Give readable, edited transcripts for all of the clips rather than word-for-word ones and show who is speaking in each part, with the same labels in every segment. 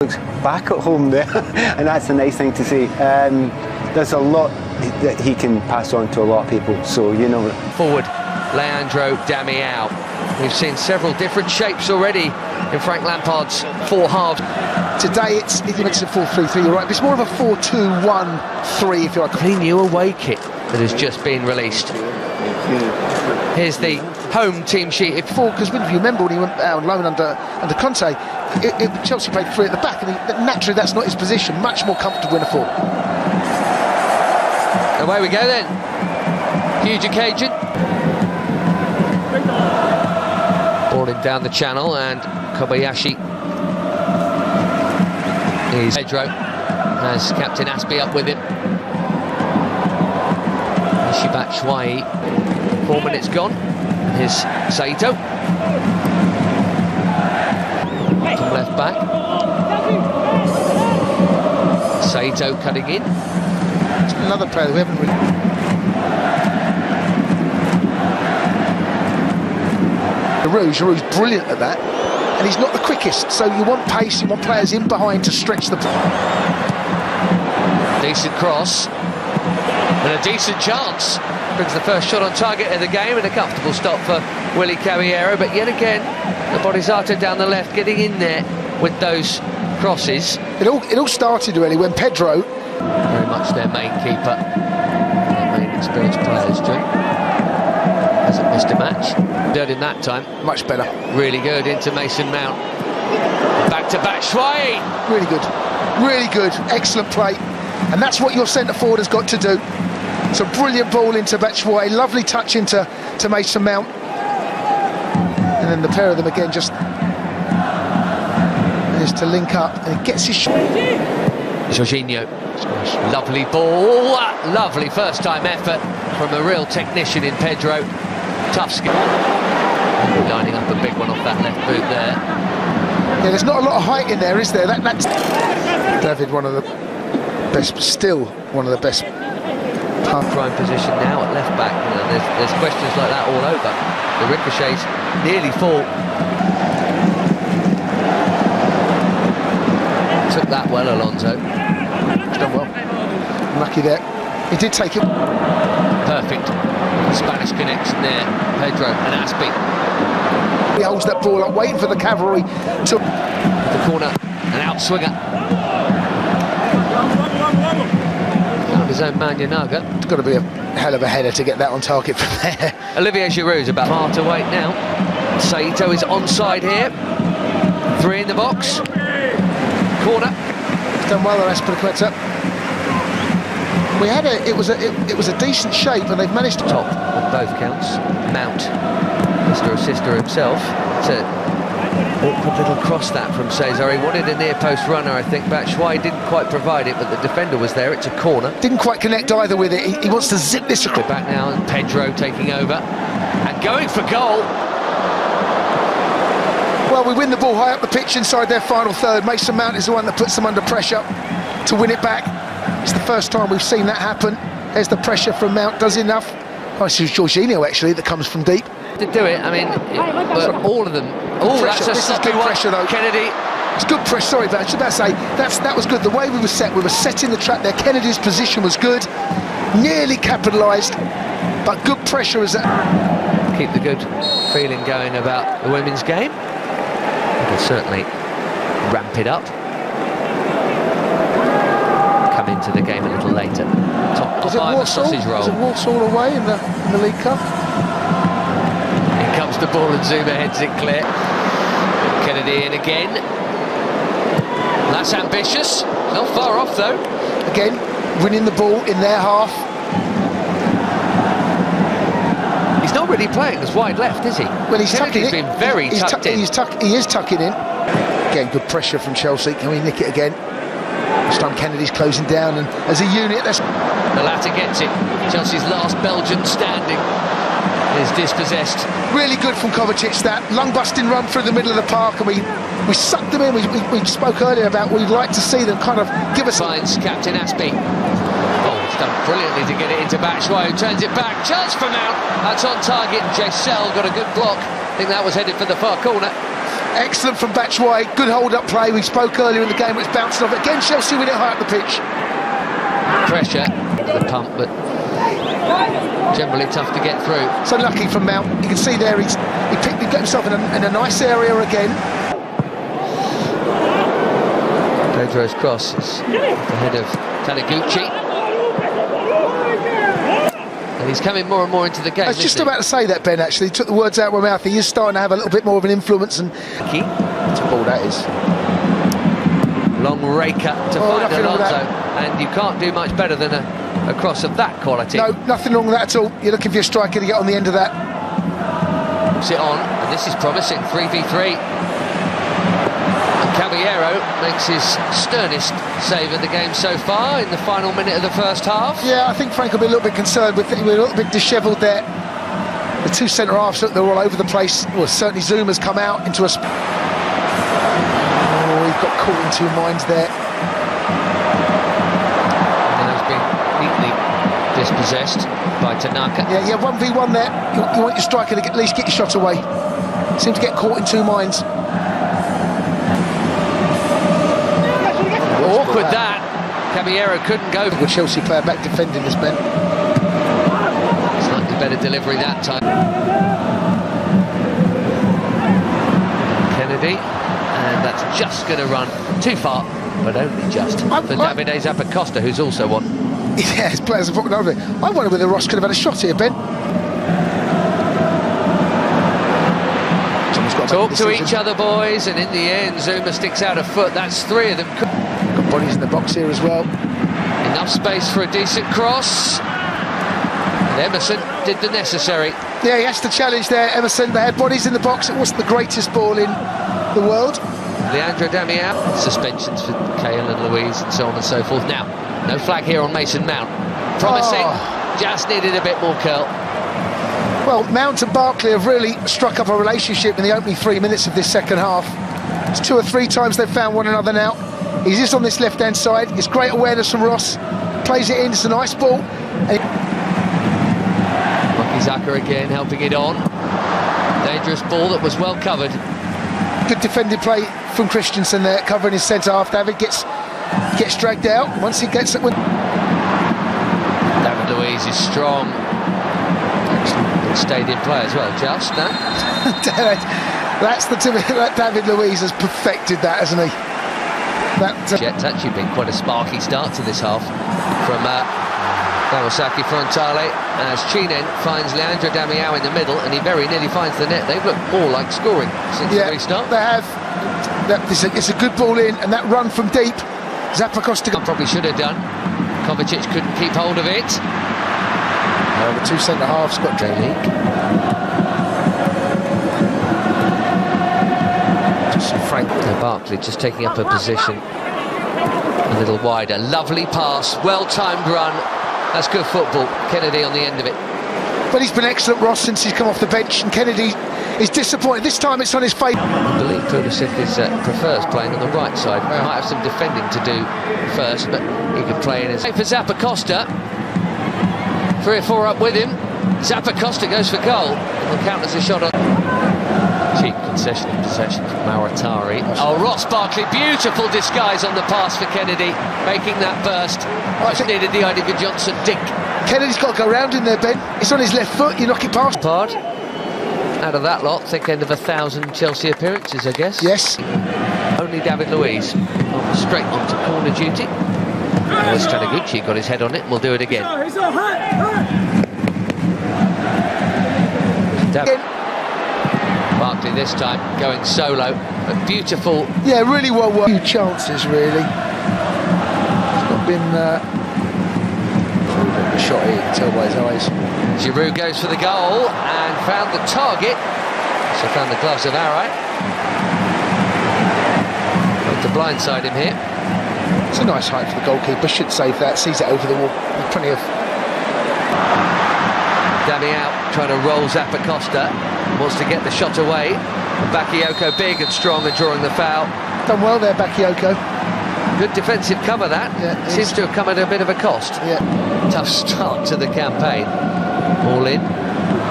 Speaker 1: Looks back at home there, and that's a nice thing to see. There's a lot that he can pass on to a lot of people, so you know.
Speaker 2: Forward, Leandro Damião. We've seen several different shapes already in Frank Lampard's four halves.
Speaker 3: Today it's a 4-3-3, you're right, but it's more of a 4-2-1-3 if you like.
Speaker 2: The new away kit that has just been released. Here's the home team sheet.
Speaker 3: Because if you remember when he went out on loan under Conte, Chelsea played three at the back, and naturally that's not his position. Much more comfortable in a four.
Speaker 2: Away we go then. Huge occasion. Ball in down the channel, and Kobayashi is Pedro has Captain Aspie up with him. Batshuayi, 4 minutes gone. Here's Saito from left back. Saito cutting in.
Speaker 3: It's another player we haven't really. Giroud's brilliant at that, and he's not the quickest. So you want pace, you want players in behind to stretch the.
Speaker 2: Decent cross. And a decent chance. Brings the first shot on target of the game, and a comfortable stop for Willy Caballero. But yet again, the Bodhisattva down the left getting in there with those crosses.
Speaker 3: It all started really when Pedro,
Speaker 2: very much their main keeper, their main experienced players, Joe. Hasn't missed a match. Did in that time.
Speaker 3: Much better.
Speaker 2: Really good into Mason Mount. Back to Batshuayi.
Speaker 3: Really good. Really good. Excellent play. And that's what your centre forward has got to do. It's a brilliant ball into Batshuayi, lovely touch into Mason Mount. And then the pair of them again just is to link up, and he gets his shot.
Speaker 2: Jorginho, lovely ball, lovely first time effort from a real technician in Pedro. Tough skill. Lining up a big one off that left boot there.
Speaker 3: Yeah, there's not a lot of height in there, is there? That's David, one of the best, still one of the best.
Speaker 2: Prime position now at left back. You know, there's questions like that all over. The ricochets nearly fall. Took that well, Alonso.
Speaker 3: He's done well. Lucky there. He did take it.
Speaker 2: Perfect. Spanish connection there. Pedro and Aspie.
Speaker 3: He holds that ball up, waiting for the cavalry to
Speaker 2: the corner, an outswinger. His own man Yanaga.
Speaker 3: It's got to be a hell of a header to get that on target from there.
Speaker 2: Olivier Giroud's about far to wait now. Saito is onside here. 3 in the box. Corner.
Speaker 3: He's done well, Aspilicueta. We had it was a decent shape, and they've managed to
Speaker 2: top on both counts. Mount, Mr. Assister himself. It's a awkward little cross that from Cesar. He wanted a near post runner, I think. Batshuayi didn't quite provide it, but the defender was there. It's a corner.
Speaker 3: Didn't quite connect either with it. He wants to zip this across.
Speaker 2: Back now, and Pedro taking over and going for goal.
Speaker 3: Well, we win the ball high up the pitch inside their final third. Mason Mount is the one that puts them under pressure to win it back. It's the first time we've seen that happen. There's the pressure from Mount, does enough. Oh, it's Jorginho actually that comes from deep.
Speaker 2: To do it, I mean, but all of them. Oh, that's a sloppy one.
Speaker 3: Pressure, though.
Speaker 2: Kennedy.
Speaker 3: It's good pressure, sorry, but I should about to say, that was good. The way we were setting the trap there. Kennedy's position was good. Nearly capitalised, but good pressure as that.
Speaker 2: Keep the good feeling going about the women's game. It'll certainly ramp it up. Come into the game a little later. Top of a sausage roll.
Speaker 3: Is it Walsall away in the League Cup?
Speaker 2: In comes the ball and Zuma heads it clear. Kennedy in again. That's ambitious. Not far off though.
Speaker 3: Again, winning the ball in their half.
Speaker 2: He's not really playing as wide left, is he?
Speaker 3: Well, he's tucking
Speaker 2: in. He's been very tucked in.
Speaker 3: He is tucking in. Again, good pressure from Chelsea. Can we nick it again? This time Kennedy's closing down, and as a unit, that's...
Speaker 2: The latter gets it. Chelsea's last Belgian standing is dispossessed.
Speaker 3: Really good from Kovacic, that lung-busting run through the middle of the park, and we sucked them in. We spoke earlier about we'd like to see them kind of give us...
Speaker 2: Finds Captain Aspie. Oh, it's done brilliantly to get it into Batshuayi, who turns it back. Chance for Mount. That's on target. Giselle got a good block. I think that was headed for the far corner.
Speaker 3: Excellent from Batshuayi, good hold-up play. We spoke earlier in the game, it's bouncing off. Again, Chelsea with it high up the pitch.
Speaker 2: Pressure, the pump, but generally tough to get through.
Speaker 3: It's unlucky from Mount. You can see there, he got himself in a nice area again.
Speaker 2: Pedro's cross is ahead of Taniguchi. And he's coming more and more into the game.
Speaker 3: I was just about to say that, Ben, actually. He took the words out of my mouth. He is starting to have a little bit more of an influence. And it's a ball, that is.
Speaker 2: Long raker to find Alonso. And you can't do much better than a cross of that quality.
Speaker 3: No, nothing wrong with that at all. You're looking for your striker to get on the end of that.
Speaker 2: Sit on, and this is promising. 3v3. Caballero makes his sternest save of the game so far in the final minute of the first half.
Speaker 3: Yeah, I think Frank will be a little bit concerned with it. We're a little bit dishevelled there. The two centre-halves, look, they're all over the place. Well, certainly Zuma's come out into a... Oh, he's got caught in two minds there.
Speaker 2: And has been neatly dispossessed by Tanaka.
Speaker 3: Yeah, 1v1 there. You want your striker to at least get your shot away. Seems to get caught in two minds.
Speaker 2: Awkward that. Caballero couldn't go.
Speaker 3: Good Chelsea player back defending this, Ben.
Speaker 2: Slightly better delivery that time. Kennedy, and that's just going to run too far, but only just. For Davide Zappacosta, who's also one.
Speaker 3: Yeah, his players have walked over it. I wonder whether Ross could have had a shot here, Ben.
Speaker 2: Talk to each other, boys, and in the end, Zuma sticks out a foot. That's three of them.
Speaker 3: Got bodies in the box here as well.
Speaker 2: Enough space for a decent cross. And Emerson did the necessary.
Speaker 3: Yeah, he has to challenge there, Emerson. They had bodies in the box. It wasn't the greatest ball in the world.
Speaker 2: Leandro Damião. Suspensions for Cahill and Louise and so on and so forth. Now, no flag here on Mason Mount. Promising, just needed a bit more curl.
Speaker 3: Well, Mount and Barkley have really struck up a relationship in the opening 3 minutes of this second half. It's 2 or 3 times they've found one another now. He's just on this left-hand side. It's great awareness from Ross. Plays it in, it's a nice ball.
Speaker 2: Wakizaka again helping it on. Dangerous ball that was well covered.
Speaker 3: Good defended play from Christensen there, covering his centre-half. David gets dragged out. Once he gets it...
Speaker 2: David Luiz is strong. Stayed in play as well, just no?
Speaker 3: That's the David Luiz has perfected that, hasn't he?
Speaker 2: It's actually been quite a sparky start to this half from Kawasaki Frontale as Chinen finds Leandro Damião in the middle, and he very nearly finds the net. They've looked more like scoring since the restart.
Speaker 3: They have. It's a good ball in, and that run from deep, Zappacosta
Speaker 2: probably should have done. Kovacic couldn't keep hold of it.
Speaker 3: The two centre-halves got
Speaker 2: J-League.
Speaker 3: Frank
Speaker 2: Barkley just taking up a position a little wider. Lovely pass, well-timed run. That's good football. Kennedy on the end of it.
Speaker 3: But he's been excellent, Ross, since he's come off the bench, and Kennedy is disappointed. This time it's on his face.
Speaker 2: I believe Pulisic prefers playing on the right side. He might have some defending to do first, but he could play in his... For Zappacosta. 3 or 4 up with him. Zappacosta goes for goal. It will count as a shot on... Cheap concession of possession from Mauritari. Oh, Ross Barkley, beautiful disguise on the pass for Kennedy, making that burst. Just needed the Idiger Johnson dink.
Speaker 3: Kennedy's got to go round in there, Ben. It's on his left foot, you knock it past.
Speaker 2: Out of that lot, thick end of 1,000 Chelsea appearances, I guess.
Speaker 3: Yes.
Speaker 2: Only David Luiz straight onto corner duty. As Taniguchi got his head on it, and we'll do it again. Barkley this time going solo, but beautiful.
Speaker 3: Yeah, really well worked. Few chances, really. It's not been a shot here, you can tell by his eyes.
Speaker 2: Giroud goes for the goal and found the target. So found the gloves of Arai. Going to blindside him here.
Speaker 3: It's a nice height for the goalkeeper, should save that, sees it over the wall. With plenty of...
Speaker 2: Damião trying to roll Zappacosta, wants to get the shot away. Bakayoko big and strong and drawing the foul.
Speaker 3: Done well there, Bakayoko.
Speaker 2: Good defensive cover that. Yeah, seems to have come at a bit of a cost.
Speaker 3: Yeah.
Speaker 2: Tough start to the campaign. All in.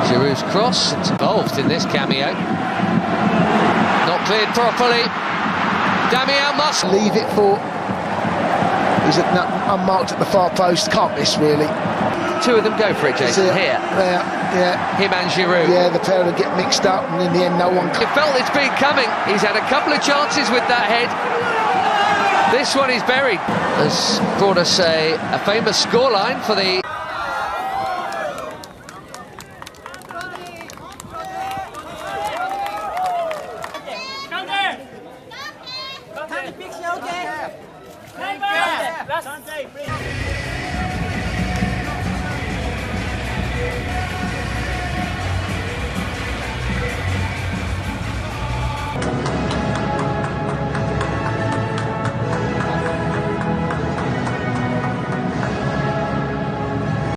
Speaker 2: Giroud's cross, it's involved in this cameo. Not Cleared properly. Damian must
Speaker 3: Leave it for... He's unmarked at the far post. Can't miss, really.
Speaker 2: two of them go for it, Jason. Here.
Speaker 3: Yeah.
Speaker 2: Him and Giroud.
Speaker 3: Yeah, the pair will get mixed up, and in the end, no one...
Speaker 2: You felt it's been coming. He's had a couple of chances with that head. This one is buried. Has brought us a famous scoreline for the...